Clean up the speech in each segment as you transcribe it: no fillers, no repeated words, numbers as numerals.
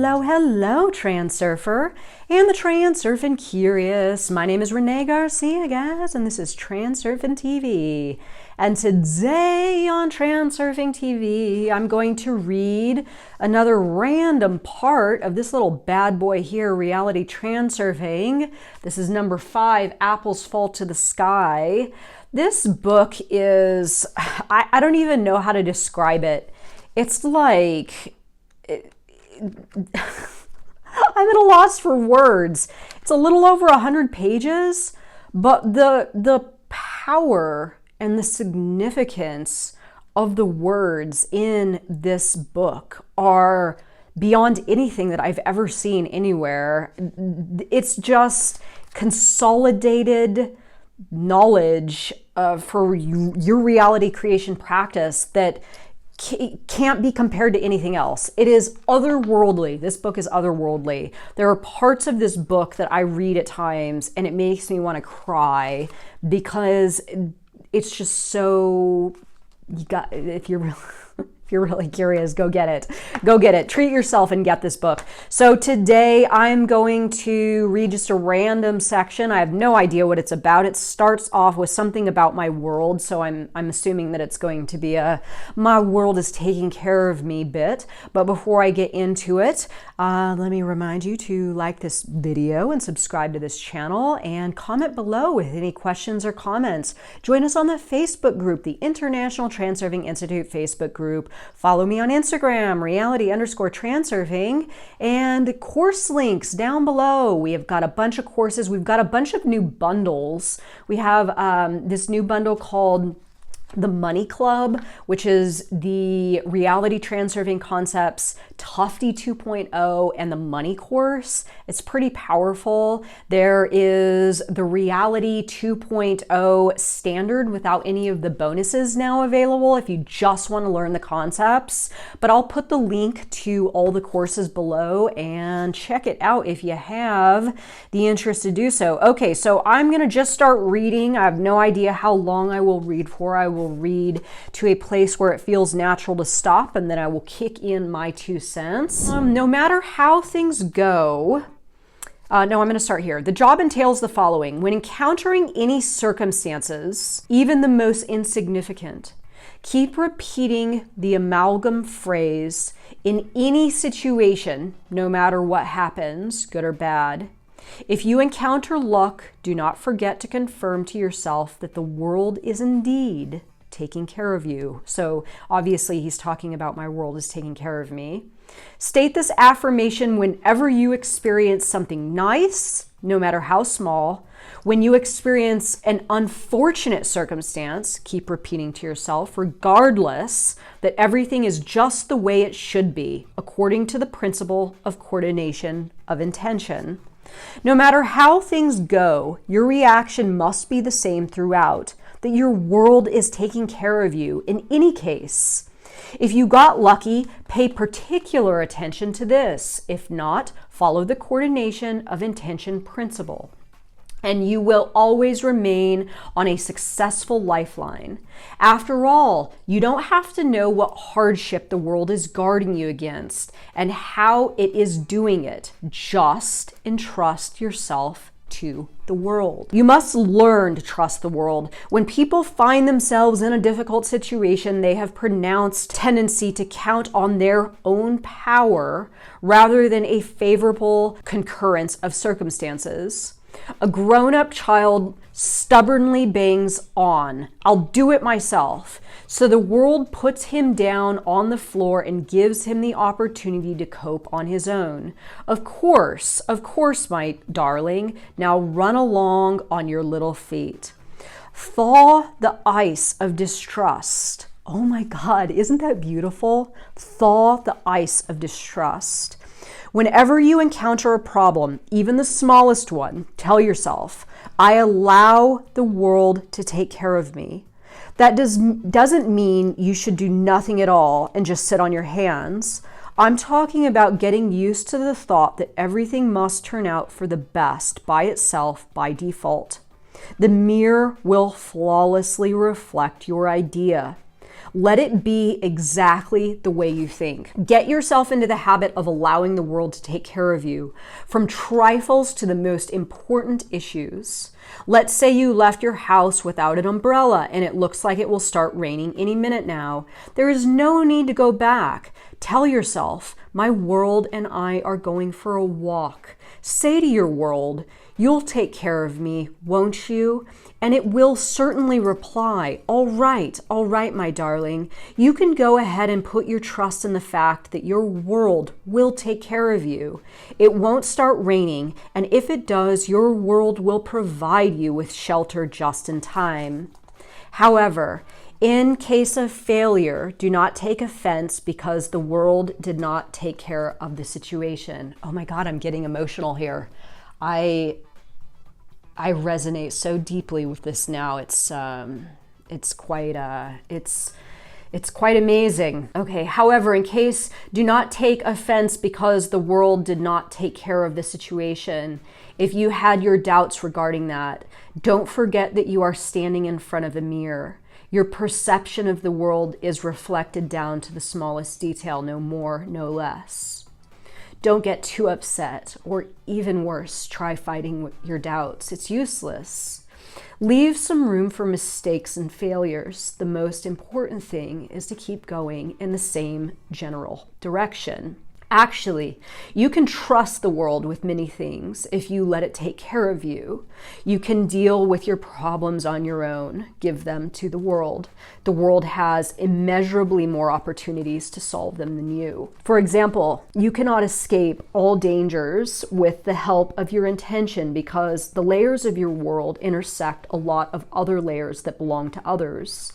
Hello, hello, Transurfer and the Transurfing Curious. My name is Renee Garcia, guys, and this is TransurfingTV. And today on TransurfingTV, I'm going to read another random part of this little bad boy here, Reality Transurfing. This is number 5, Apples Fall to the Sky. This book is, I don't even know how to describe it. It's like... I'm at a loss for words. It's a little over 100 pages, but the power and the significance of the words in this book are beyond anything that I've ever seen anywhere. It's just consolidated knowledge for your reality creation practice that can't be compared to anything else. It is otherworldly. This book is otherworldly. There are parts of this book that I read at times and it makes me want to cry because it's just so, if you're really curious, go get it. Go get it. Treat yourself and get this book. So today I'm going to read just a random section. I have no idea what it's about. It starts off with something about my world, so I'm assuming that it's going to be a my world is taking care of me bit. But before I get into it, let me remind you to like this video and subscribe to this channel and comment below with any questions or comments. Join us on the Facebook group, the International Transurfing Institute Facebook group. Follow me on Instagram, reality_transurfing, and course links down below. We have got a bunch of courses. We've got a bunch of new bundles. We have this new bundle called the Money Club, which is the Reality Transurfing Concepts Tufty 2.0 and the Money Course. It's pretty powerful. There is the Reality 2.0 Standard without any of the bonuses now available if you just want to learn the concepts. But I'll put the link to all the courses below and check it out if you have the interest to do so. Okay, so I'm going to just start reading. I have no idea how long I will read for. I will read to a place where it feels natural to stop, and then I will kick in my 2 cents. No matter how things go, I'm going to start here. The job entails the following. When encountering any circumstances, even the most insignificant, keep repeating the amalgam phrase in any situation, no matter what happens, good or bad. If you encounter luck, do not forget to confirm to yourself that the world is indeed taking care of you. So obviously he's talking about my world is taking care of me. State this affirmation whenever you experience something nice, no matter how small. When you experience an unfortunate circumstance, keep repeating to yourself, regardless, that everything is just the way it should be, according to the principle of coordination of intention. No matter how things go, your reaction must be the same throughout, that your world is taking care of you in any case. If you got lucky, pay particular attention to this. If not, follow the coordination of intention principle, and you will always remain on a successful lifeline. After all, you don't have to know what hardship the world is guarding you against and how it is doing it. Just entrust yourself to the world. You must learn to trust the world. When people find themselves in a difficult situation, they have pronounced tendency to count on their own power rather than a favorable concurrence of circumstances. A grown-up child stubbornly bangs on, "I'll do it myself." So the world puts him down on the floor and gives him the opportunity to cope on his own. Of course, my darling, now run along on your little feet. Thaw the ice of distrust. Oh my God, isn't that beautiful? Thaw the ice of distrust. Whenever you encounter a problem, even the smallest one, tell yourself, "I allow the world to take care of me." That doesn't mean you should do nothing at all and just sit on your hands. I'm talking about getting used to the thought that everything must turn out for the best by itself by default. The mirror will flawlessly reflect your idea. Let it be exactly the way you think. Get yourself into the habit of allowing the world to take care of you, from trifles to the most important issues. Let's say you left your house without an umbrella and it looks like it will start raining any minute now. There is no need to go back. Tell yourself, my world and I are going for a walk. Say to your world, you'll take care of me, won't you? And it will certainly reply, all right, my darling. You can go ahead and put your trust in the fact that your world will take care of you. It won't start raining, and if it does, your world will provide you with shelter just in time. However, in case of failure, do not take offense because the world did not take care of the situation. Oh my God, I'm getting emotional here. I resonate so deeply with this now. It's quite amazing. Okay, however, in case, do not take offense because the world did not take care of the situation. If you had your doubts regarding that, don't forget that you are standing in front of a mirror. Your perception of the world is reflected down to the smallest detail, no more, no less. Don't get too upset, or even worse, try fighting your doubts. It's useless. Leave some room for mistakes and failures. The most important thing is to keep going in the same general direction. Actually, you can trust the world with many things if you let it take care of you. You can deal with your problems on your own. Give them to the world. The world has immeasurably more opportunities to solve them than you. For example, you cannot escape all dangers with the help of your intention because the layers of your world intersect a lot of other layers that belong to others.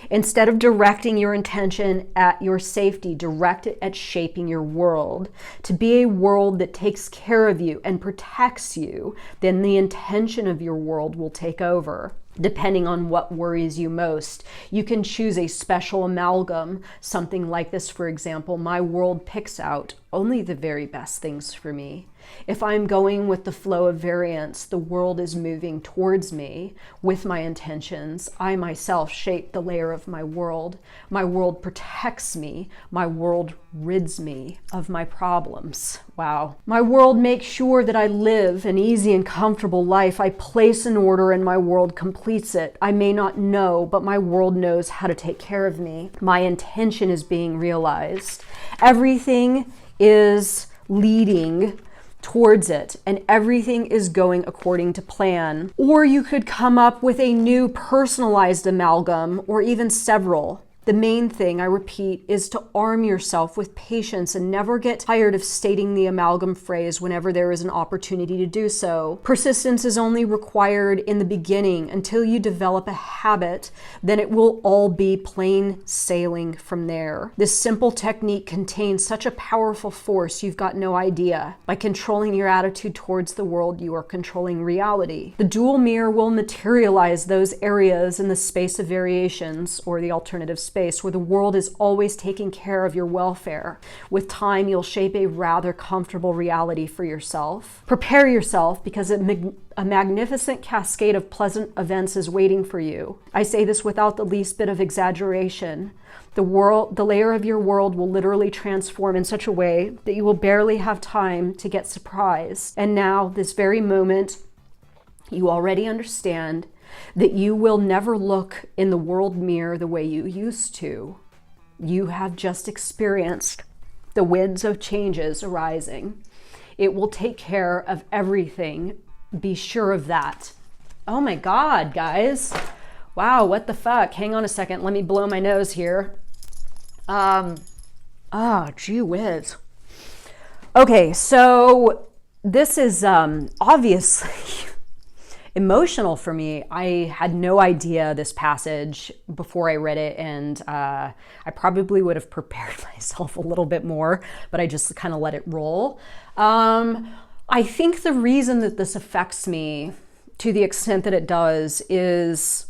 Instead of directing your intention at your safety, direct it at shaping your world. To be a world that takes care of you and protects you, then the intention of your world will take over. Depending on what worries you most, you can choose a special amalgam. Something like this, for example, my world picks out only the very best things for me. If I'm going with the flow of variance, the world is moving towards me with my intentions. I myself shape the layer of my world. My world protects me. My world rids me of my problems. Wow. My world makes sure that I live an easy and comfortable life. I place an order and my world completes it. I may not know, but my world knows how to take care of me. My intention is being realized. Everything is leading towards it, and everything is going according to plan. Or you could come up with a new personalized amalgam, or even several. The main thing, I repeat, is to arm yourself with patience and never get tired of stating the amalgam phrase whenever there is an opportunity to do so. Persistence is only required in the beginning. Until you develop a habit, then it will all be plain sailing from there. This simple technique contains such a powerful force you've got no idea. By controlling your attitude towards the world, you are controlling reality. The dual mirror will materialize those areas in the space of variations, or the alternative space, where the world is always taking care of your welfare. With time, you'll shape a rather comfortable reality for yourself. Prepare yourself because a magnificent cascade of pleasant events is waiting for you. I say this without the least bit of exaggeration. The layer of your world will literally transform in such a way that you will barely have time to get surprised. And now, this very moment, you already understand that you will never look in the world mirror the way you used to. You have just experienced the winds of changes arising. It will take care of everything. Be sure of that. Oh my God, guys. Wow, what the fuck? Hang on a second. Let me blow my nose here. Gee whiz. Okay, so this is obviously emotional for me. I had no idea this passage before I read it, and I probably would have prepared myself a little bit more, but I just kind of let it roll. I think the reason that this affects me to the extent that it does is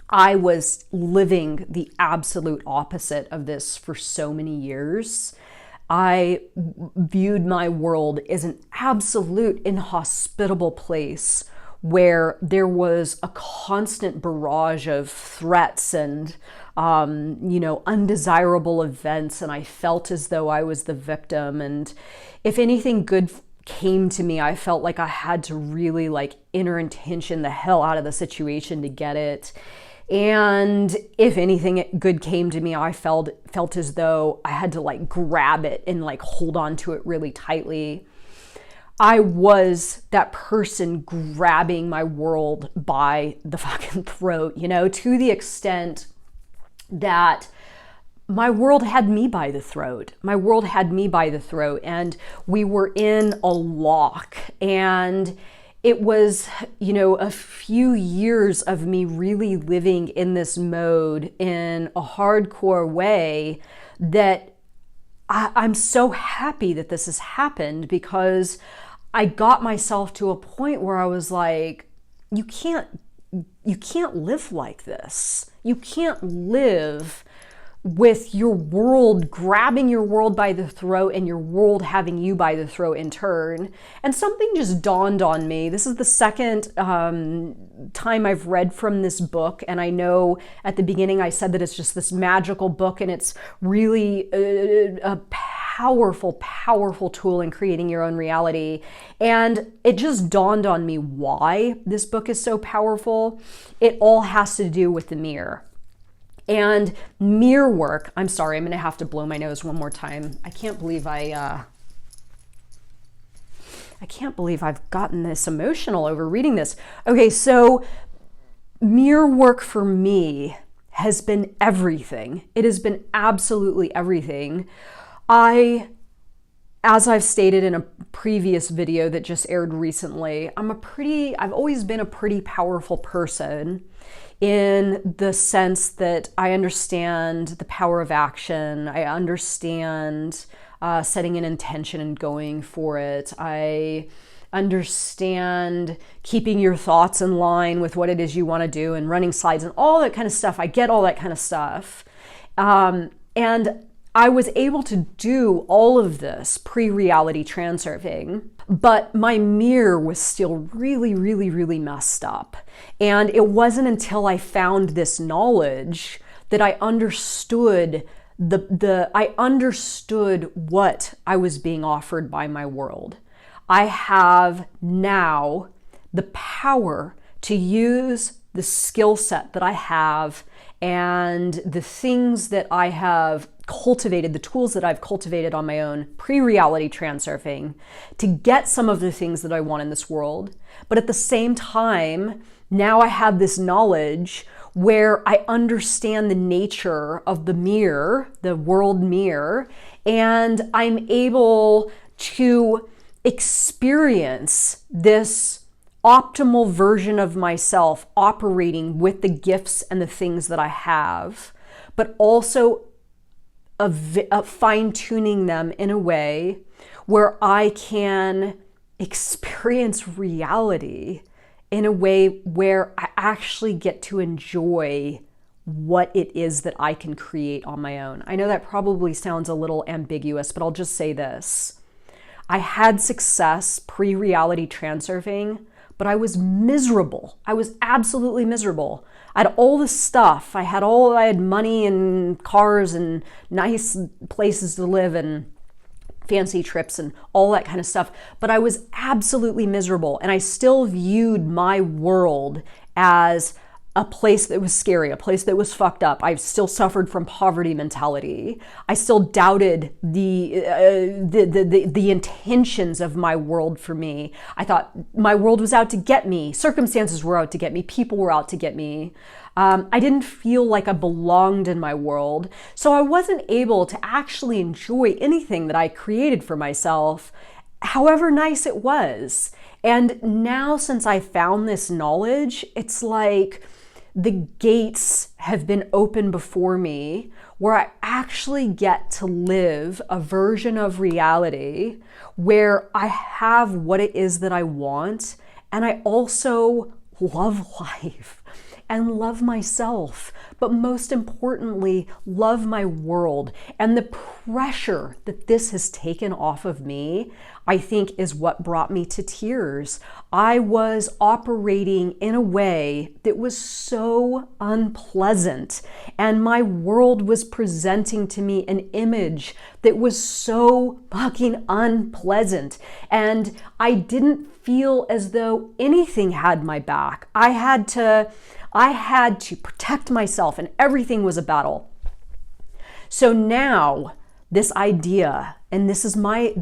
I was living the absolute opposite of this for so many years. I viewed my world as an absolute inhospitable place where there was a constant barrage of threats and you know, undesirable events, and I felt as though I was the victim. And if anything good came to me, I felt like I had to really like inner intention the hell out of the situation to get it. And if anything good came to me, I felt as though I had to like grab it and like hold on to it really tightly. I was that person grabbing my world by the fucking throat, you know, to the extent that my world had me by the throat. My world had me by the throat, and we were in a lock. And it was, you know, a few years of me really living in this mode in a hardcore way that I'm so happy that this has happened, because I got myself to a point where I was like, you can't live like this. You can't live with your world grabbing your world by the throat and your world having you by the throat in turn. And something just dawned on me. This is the second time I've read from this book, and I know at the beginning I said that it's just this magical book, and it's really a powerful tool in creating your own reality. And it just dawned on me why this book is so powerful. It all has to do with the mirror. And mirror work, I'm sorry, I'm gonna have to blow my nose one more time. I can't believe I've gotten this emotional over reading this. Okay, so mirror work for me has been everything. It has been absolutely everything. As I've stated in a previous video that just aired recently, I've always been a pretty powerful person, in the sense that I understand the power of action. I understand setting an intention and going for it. I understand keeping your thoughts in line with what it is you want to do and running slides and all that kind of stuff. I get all that kind of stuff. And I was able to do all of this pre-reality transurfing, but my mirror was still really messed up. And it wasn't until I found this knowledge that I understood I understood what I was being offered by my world. I have now the power to use the skill set that I have and the things that I have cultivated, the tools that I've cultivated on my own pre-reality transurfing, to get some of the things that I want in this world. But at the same time, now I have this knowledge where I understand the nature of the mirror, the world mirror, and I'm able to experience this optimal version of myself operating with the gifts and the things that I have, but also fine-tuning them in a way where I can experience reality in a way where I actually get to enjoy what it is that I can create on my own. I know that probably sounds a little ambiguous, but I'll just say this. I had success pre-reality transurfing, but I was miserable. I was absolutely miserable. I had all this stuff. I had money and cars and nice places to live and fancy trips and all that kind of stuff. But I was absolutely miserable. And I still viewed my world as a place that was scary, a place that was fucked up. I still suffered from poverty mentality. I still doubted the intentions of my world for me. I thought my world was out to get me. Circumstances were out to get me. People were out to get me. I didn't feel like I belonged in my world. So I wasn't able to actually enjoy anything that I created for myself, however nice it was. And now, since I found this knowledge, it's like the gates have been opened before me where I actually get to live a version of reality where I have what it is that I want, and I also love life. and love myself, but most importantly, love my world. And the pressure that this has taken off of me, I think, is what brought me to tears. I was operating in a way that was so unpleasant, and my world was presenting to me an image that was so fucking unpleasant. And I didn't feel as though anything had my back. I had to protect myself, and everything was a battle. So now this idea, and this is my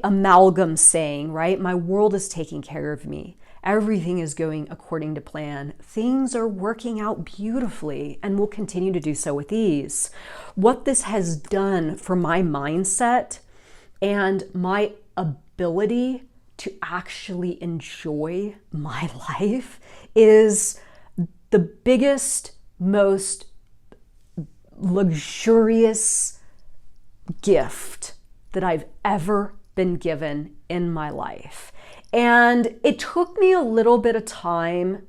amalgam saying, right? My world is taking care of me. Everything is going according to plan. Things are working out beautifully and will continue to do so with ease. What this has done for my mindset and my ability to actually enjoy my life is the biggest, most luxurious gift that I've ever been given in my life. And it took me a little bit of time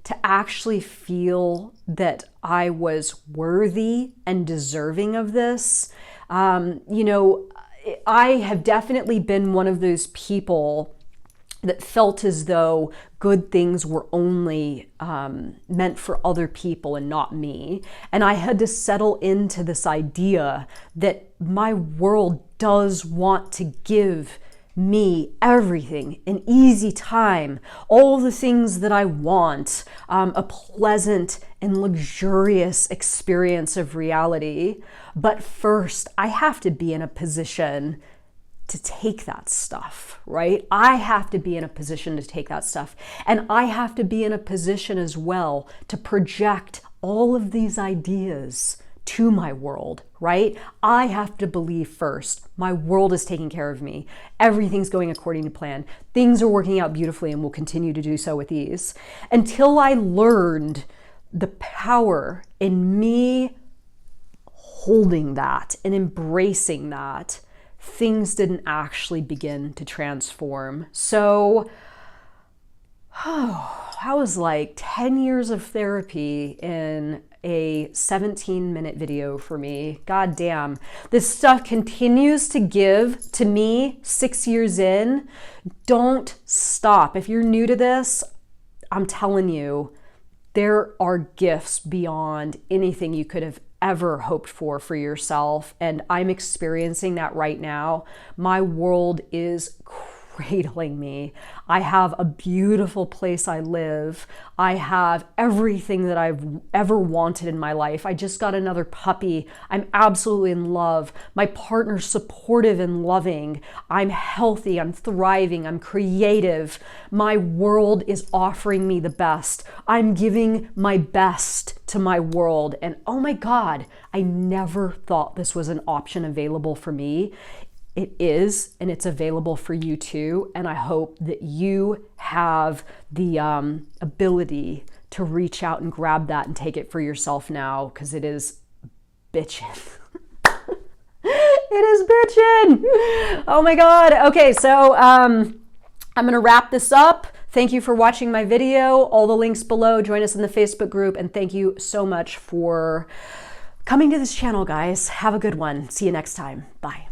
to actually feel that I was worthy and deserving of this. I have definitely been one of those people that felt as though good things were only meant for other people and not me. And I had to settle into this idea that my world does want to give me everything, an easy time, all the things that I want, a pleasant and luxurious experience of reality. But first, I have to be in a position to take that stuff, right? I have to be in a position to take that stuff. And I have to be in a position as well to project all of these ideas to my world, right? I have to believe first, my world is taking care of me. Everything's going according to plan. Things are working out beautifully and will continue to do so with ease. Until I learned the power in me holding that and embracing that, things didn't actually begin to transform. So, I was like 10 years of therapy in a 17-minute video for me. God damn. This stuff continues to give to me 6 years in. Don't stop. If you're new to this, I'm telling you, there are gifts beyond anything you could have ever hoped for yourself. And I'm experiencing that right now. My world is cradling me. I have a beautiful place I live. I have everything that I've ever wanted in my life. I just got another puppy. I'm absolutely in love. My partner's supportive and loving. I'm healthy. I'm thriving. I'm creative. My world is offering me the best. I'm giving my best to my world. And oh my God, I never thought this was an option available for me. It is, and it's available for you too. And I hope that you have the ability to reach out and grab that and take it for yourself now, because it is bitchin'. It is bitchin'. Oh my God. Okay, so I'm gonna wrap this up. Thank you for watching my video. All the links below. Join us in the Facebook group. And thank you so much for coming to this channel, guys. Have a good one. See you next time. Bye.